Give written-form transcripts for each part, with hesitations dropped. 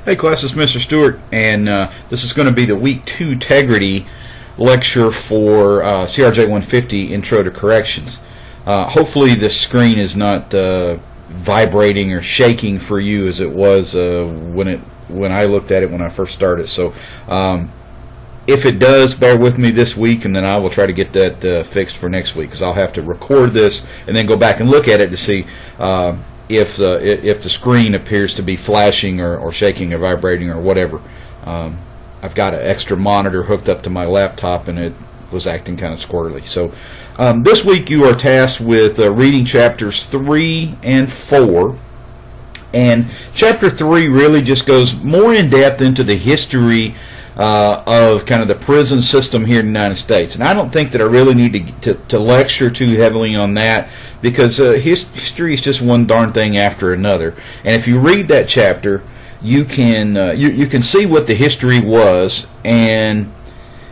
Hey class, it's Mr. Stewart, and this is going to be the Week 2 Integrity lecture for CRJ 150 Intro to Corrections. Hopefully this screen is not vibrating or shaking for you as it was when I looked at it when I first started. So if it does, bear with me this week, and then I will try to get that fixed for next week, because I'll have to record this and then go back and look at it to see if the screen appears to be flashing or shaking or vibrating or whatever. I've got an extra monitor hooked up to my laptop, and it was acting kind of squirrely. So this week you are tasked with reading chapters 3 and 4. And chapter 3 really just goes more in depth into the history of kind of the prison system here in the United States. And I don't think that I really need to lecture too heavily on that, because history is just one darn thing after another. And if you read that chapter, you can you can see what the history was and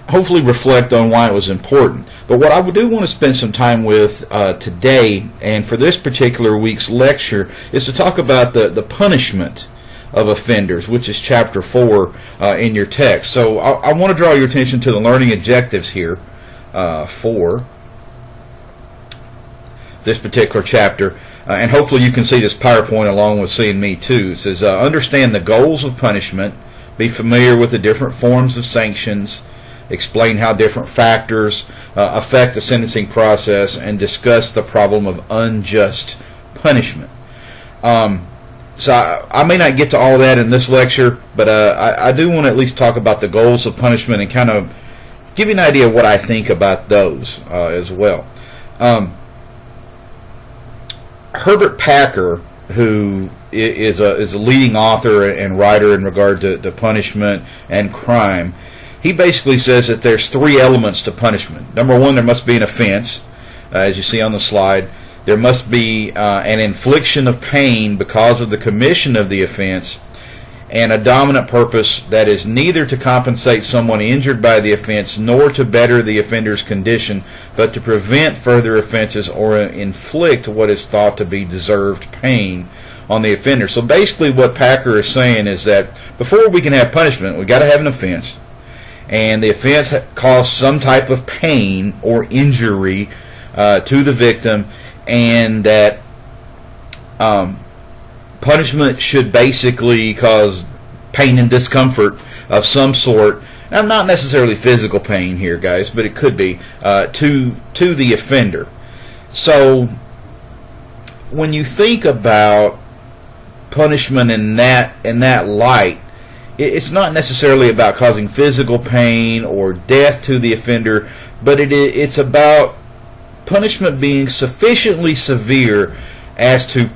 hopefully reflect on why it was important. But what I do want to spend some time with today, and for this particular week's lecture, is to talk about the punishment of offenders, which is chapter 4 in your text. So I want to draw your attention to the learning objectives here for this particular chapter, and hopefully you can see this PowerPoint along with seeing me too. It says understand the goals of punishment, be familiar with the different forms of sanctions, explain how different factors affect the sentencing process, and discuss the problem of unjust punishment. So I may not get to all that in this lecture, but I do want to at least talk about the goals of punishment and kind of give you an idea of what I think about those as well. Herbert Packer, who is a leading author and writer in regard to punishment and crime, he basically says that there's 3 elements to punishment. Number 1, there must be an offense, as you see on the slide. There must be an infliction of pain because of the commission of the offense, and a dominant purpose that is neither to compensate someone injured by the offense nor to better the offender's condition, but to prevent further offenses or inflict what is thought to be deserved pain on the offender. So basically what Packer is saying is that before we can have punishment, we've got to have an offense, and the offense caused some type of pain or injury to the victim, and that punishment should basically cause pain and discomfort of some sort. Now, not necessarily physical pain here, guys, but it could be to the offender. So when you think about punishment in that light, it's not necessarily about causing physical pain or death to the offender, but it's about punishment being sufficiently severe as to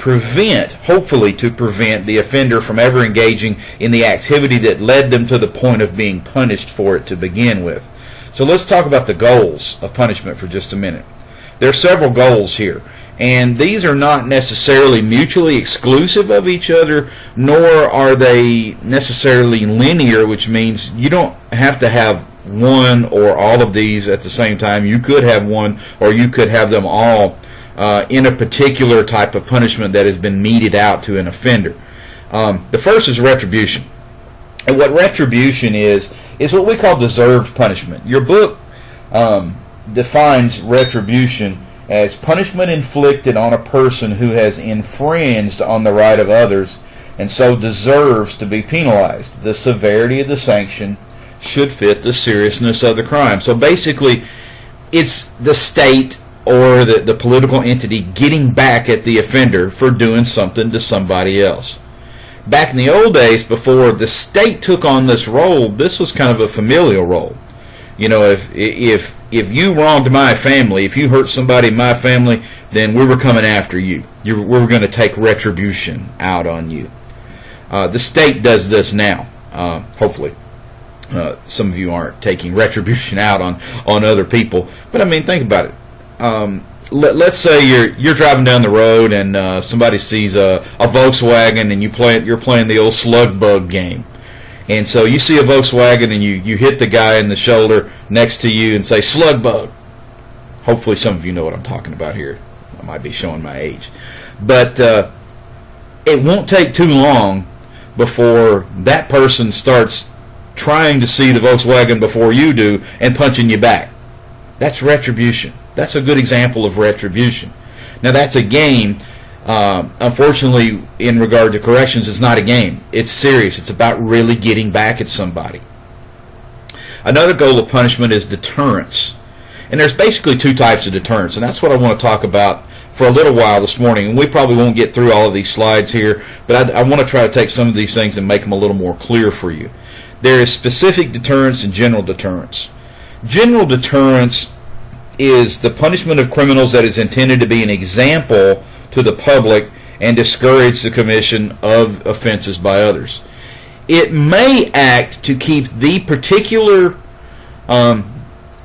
hopefully to prevent the offender from ever engaging in the activity that led them to the point of being punished for it to begin with. So let's talk about the goals of punishment for just a minute. There are several goals here, and these are not necessarily mutually exclusive of each other, nor are they necessarily linear, which means you don't have to have one or all of these at the same time. You could have one, or you could have them all in a particular type of punishment that has been meted out to an offender. The first is retribution. And what retribution is what we call deserved punishment. Your book defines retribution as punishment inflicted on a person who has infringed on the right of others and so deserves to be penalized. The severity of the sanction should fit the seriousness of the crime. So basically, it's the state or the political entity getting back at the offender for doing something to somebody else. Back in the old days, before the state took on this role, this was kind of a familial role. You know, if you wronged my family, if you hurt somebody in my family, then we were coming after you. We were going to take retribution out on you. The state does this now, hopefully. Some of you aren't taking retribution out on other people, but I mean, think about it. Let's say you're driving down the road and somebody sees a Volkswagen, and you're playing the old slug bug game, and so you see a Volkswagen and you hit the guy in the shoulder next to you and say slug bug. Hopefully, some of you know what I'm talking about here. I might be showing my age, but it won't take too long before that person starts trying to see the Volkswagen before you do and punching you back. That's retribution. That's a good example of retribution. Now, that's a game. Unfortunately, in regard to corrections, it's not a game. It's serious. It's about really getting back at somebody. Another goal of punishment is deterrence. And there's basically two types of deterrence, and that's what I want to talk about for a little while this morning. And we probably won't get through all of these slides here, but I want to try to take some of these things and make them a little more clear for you. There is specific deterrence and general deterrence. General deterrence is the punishment of criminals that is intended to be an example to the public and discourage the commission of offenses by others. It may act to keep the particular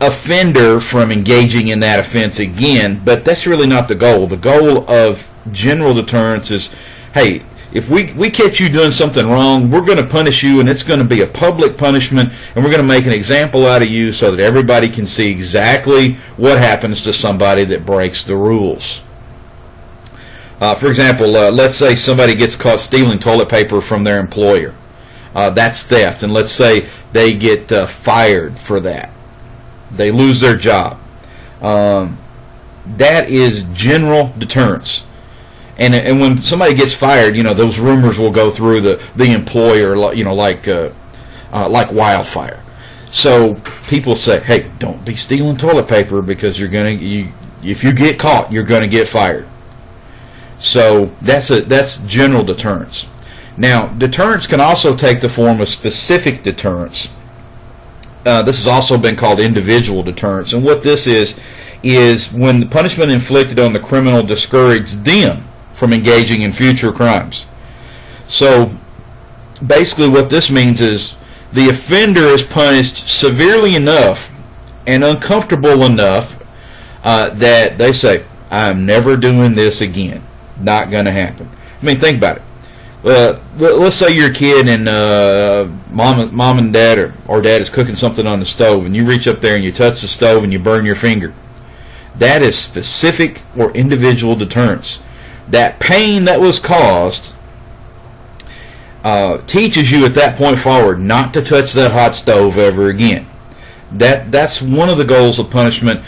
offender from engaging in that offense again, but that's really not the goal. The goal of general deterrence is, hey, if we catch you doing something wrong, we're going to punish you, and it's going to be a public punishment, and we're going to make an example out of you so that everybody can see exactly what happens to somebody that breaks the rules. For example, let's say somebody gets caught stealing toilet paper from their employer. That's theft, and let's say they get fired for that. They lose their job. That is general deterrence. And when somebody gets fired, those rumors will go through the employer, like wildfire. So people say, hey, don't be stealing toilet paper because if you get caught, you're gonna get fired. So that's general deterrence. Now, deterrence can also take the form of specific deterrence. This has also been called individual deterrence, and what this is when the punishment inflicted on the criminal discourages them from engaging in future crimes. So basically what this means is the offender is punished severely enough and uncomfortable enough that they say, I'm never doing this again. Not going to happen. I mean, think about it. Let's say you're a kid and mom and dad or dad is cooking something on the stove, and you reach up there and you touch the stove and you burn your finger. That is specific or individual deterrence. That pain that was caused teaches you at that point forward not to touch that hot stove ever again. That's one of the goals of punishment,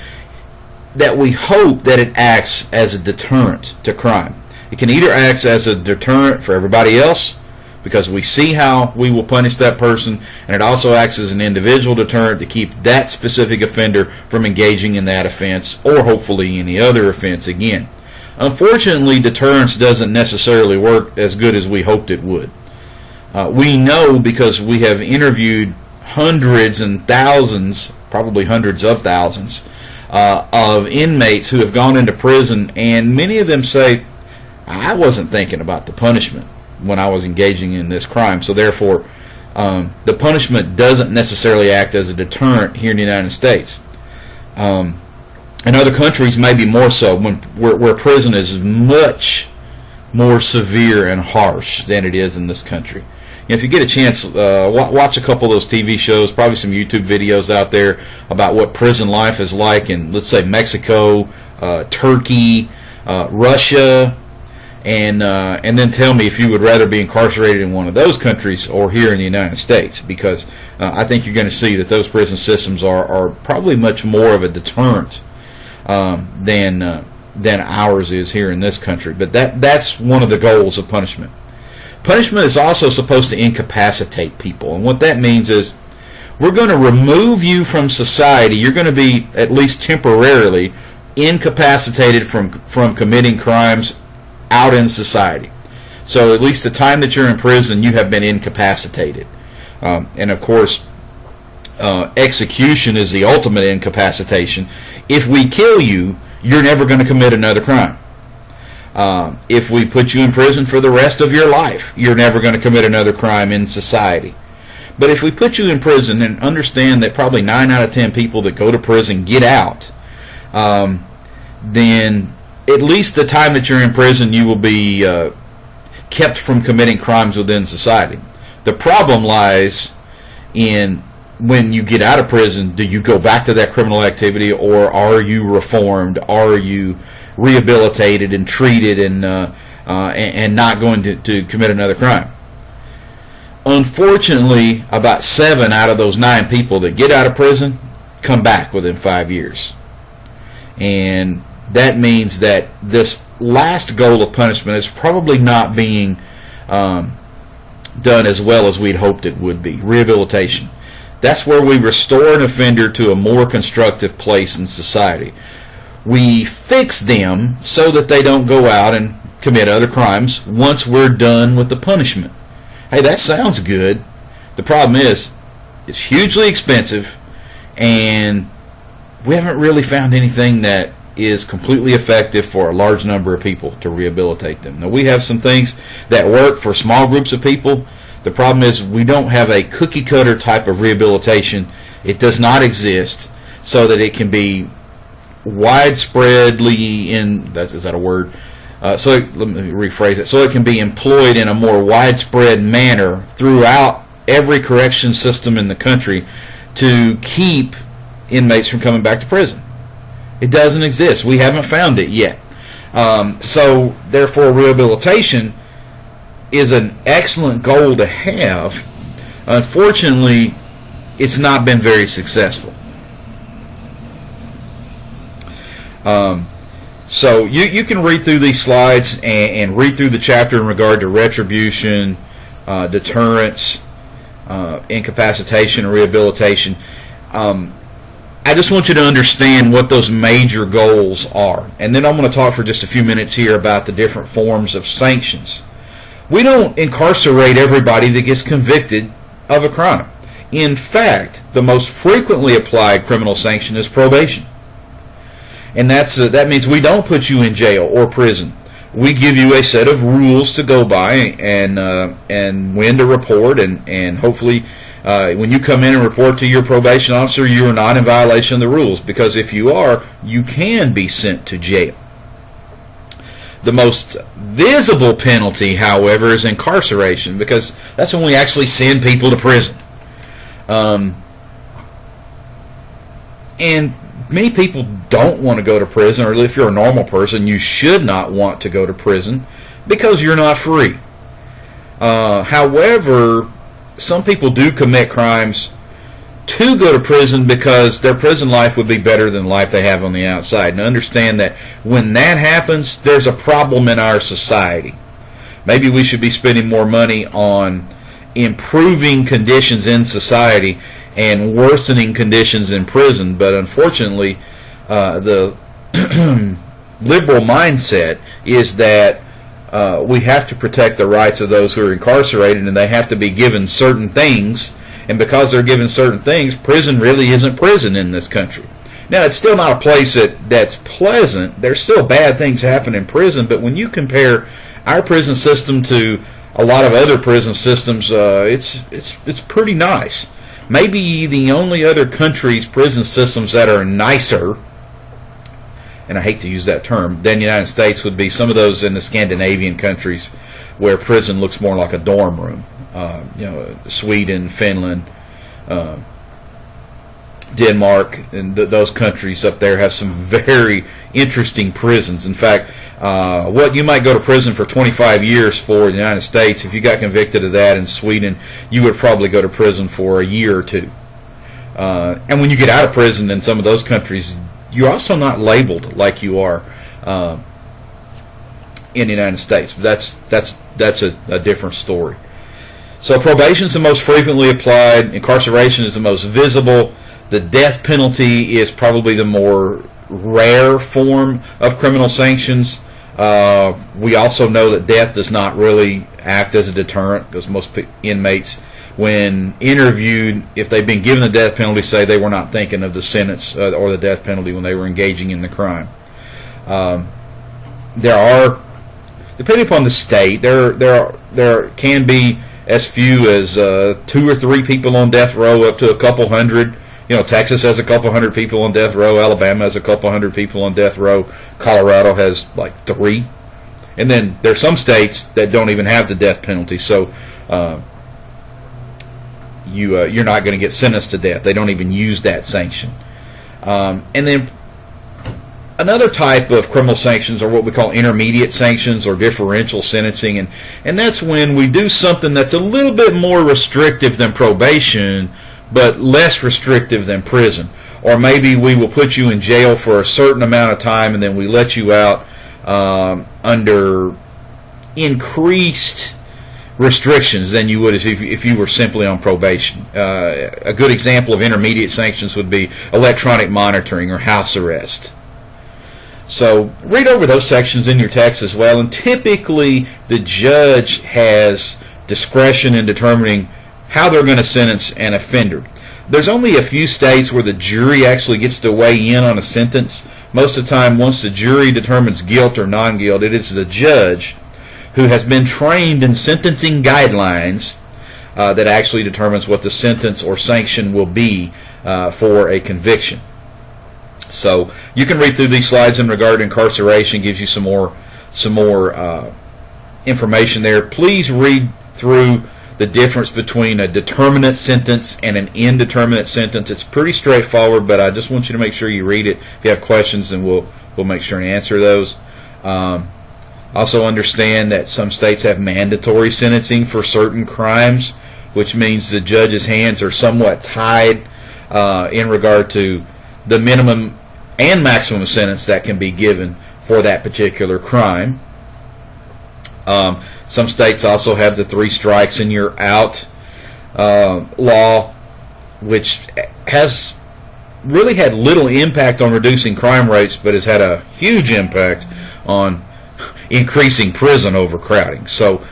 that we hope that it acts as a deterrent to crime. It can either act as a deterrent for everybody else because we see how we will punish that person, and it also acts as an individual deterrent to keep that specific offender from engaging in that offense or hopefully any other offense again. Unfortunately, deterrence doesn't necessarily work as good as we hoped it would. We know because we have interviewed hundreds and thousands, probably hundreds of thousands, of inmates who have gone into prison, and many of them say, I wasn't thinking about the punishment when I was engaging in this crime, so therefore the punishment doesn't necessarily act as a deterrent here in the United States. In other countries, maybe more so, where prison is much more severe and harsh than it is in this country. If you get a chance, watch a couple of those TV shows, probably some YouTube videos out there about what prison life is like in, let's say, Mexico, Turkey, Russia, and then tell me if you would rather be incarcerated in one of those countries or here in the United States, because I think you're going to see that those prison systems are probably much more of a deterrent than ours is here in this country. But that's one of the goals of punishment. Punishment is also supposed to incapacitate people, and what that means is we're going to remove you from society. You're going to be, at least temporarily, incapacitated from committing crimes out in society. So at least the time that you're in prison, you have been incapacitated. And of course, execution is the ultimate incapacitation. If we kill you, you're never going to commit another crime. If we put you in prison for the rest of your life, you're never going to commit another crime in society. But if we put you in prison, and understand that probably 9 out of 10 people that go to prison get out, then at least the time that you're in prison, you will be kept from committing crimes within society. The problem lies in when you get out of prison, do you go back to that criminal activity, or are you reformed? Are you rehabilitated and treated and not going to commit another crime? Unfortunately, about 7 out of those 9 people that get out of prison come back within 5 years. And that means that this last goal of punishment is probably not being done as well as we'd hoped it would be. Rehabilitation. That's where we restore an offender to a more constructive place in society. We fix them so that they don't go out and commit other crimes once we're done with the punishment. Hey, that sounds good. The problem is, it's hugely expensive, and we haven't really found anything that is completely effective for a large number of people to rehabilitate them. Now, we have some things that work for small groups of people. The problem is we don't have a cookie-cutter type of rehabilitation. It does not exist so that it can be widespreadly is that a word? Let me rephrase it. So it can be employed in a more widespread manner throughout every correction system in the country to keep inmates from coming back to prison. It doesn't exist. We haven't found it yet. So therefore, rehabilitation is an excellent goal to have. Unfortunately, it's not been very successful. So you can read through these slides and read through the chapter in regard to retribution, deterrence, incapacitation, and rehabilitation. I just want you to understand what those major goals are. And then I'm going to talk for just a few minutes here about the different forms of sanctions. We don't incarcerate everybody that gets convicted of a crime. In fact, the most frequently applied criminal sanction is probation. And that means we don't put you in jail or prison. We give you a set of rules to go by and when to report, and hopefully when you come in and report to your probation officer, you are not in violation of the rules, because if you are, you can be sent to jail. The most visible penalty, however, is incarceration, because that's when we actually send people to prison. And many people don't want to go to prison, or if you're a normal person, you should not want to go to prison because you're not free. However, some people do commit crimes to go to prison because their prison life would be better than the life they have on the outside. And understand that when that happens, there's a problem in our society. Maybe we should be spending more money on improving conditions in society and worsening conditions in prison. But unfortunately, the liberal mindset is that we have to protect the rights of those who are incarcerated, and they have to be given certain things. And because they're given certain things, prison really isn't prison in this country. Now, it's still not a place that's pleasant. There's still bad things happen in prison, but when you compare our prison system to a lot of other prison systems, it's pretty nice. Maybe the only other country's prison systems that are nicer, and I hate to use that term, than the United States would be some of those in the Scandinavian countries where prison looks more like a dorm room. Sweden, Finland, Denmark, and those countries up there have some very interesting prisons. In fact, what you might go to prison for 25 years for in the United States, if you got convicted of that in Sweden, you would probably go to prison for a year or two. And when you get out of prison in some of those countries, you're also not labeled like you are in the United States. That's a different story. So probation is the most frequently applied. Incarceration is the most visible. The death penalty is probably the more rare form of criminal sanctions. We also know that death does not really act as a deterrent, because most inmates, when interviewed, if they've been given the death penalty, say they were not thinking of the sentence or the death penalty when they were engaging in the crime. There are, depending upon the state, there can be as few as 2 or 3 people on death row, up to a couple hundred. Texas has a couple hundred people on death row. Alabama has a couple hundred people on death row. Colorado has like 3. And then there's some states that don't even have the death penalty. So you're not going to get sentenced to death. They don't even use that sanction. And then Another type of criminal sanctions are what we call intermediate sanctions or differential sentencing, and that's when we do something that's a little bit more restrictive than probation, but less restrictive than prison. Or maybe we will put you in jail for a certain amount of time and then we let you out under increased restrictions than you would if you were simply on probation. A good example of intermediate sanctions would be electronic monitoring or house arrest. So read over those sections in your text as well, and typically the judge has discretion in determining how they're going to sentence an offender. There's only a few states where the jury actually gets to weigh in on a sentence. Most of the time, once the jury determines guilt or non-guilt, it is the judge who has been trained in sentencing guidelines that actually determines what the sentence or sanction will be for a conviction. So you can read through these slides in regard to incarceration. Gives you some more information there. Please read through the difference between a determinate sentence and an indeterminate sentence. It's pretty straightforward, but I just want you to make sure you read it. If you have questions, then we'll make sure and answer those. Also understand that some states have mandatory sentencing for certain crimes, which means the judge's hands are somewhat tied in regard to the minimum and maximum sentence that can be given for that particular crime. Some states also have the 3 strikes and you're out law, which has really had little impact on reducing crime rates, but has had a huge impact on increasing prison overcrowding. So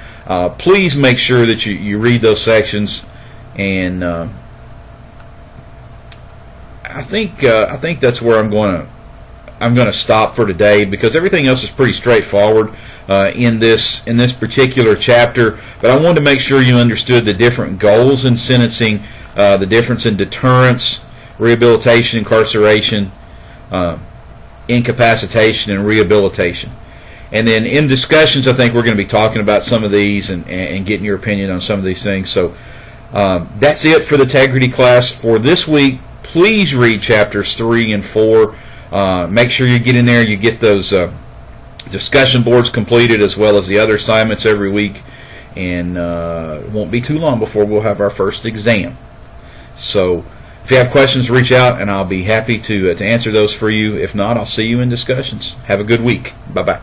please make sure that you read those sections, and I think that's where I'm going to stop for today, because everything else is pretty straightforward in this particular chapter. But I wanted to make sure you understood the different goals in sentencing, the difference in deterrence, rehabilitation, incarceration, incapacitation, and rehabilitation. And then in discussions, I think we're going to be talking about some of these and getting your opinion on some of these things. So that's it for the integrity class for this week. Please read chapters 3 and 4. Make sure you get in there, you get those discussion boards completed, as well as the other assignments every week. And it won't be too long before we'll have our first exam. So if you have questions, reach out, and I'll be happy to answer those for you. If not, I'll see you in discussions. Have a good week. Bye-bye.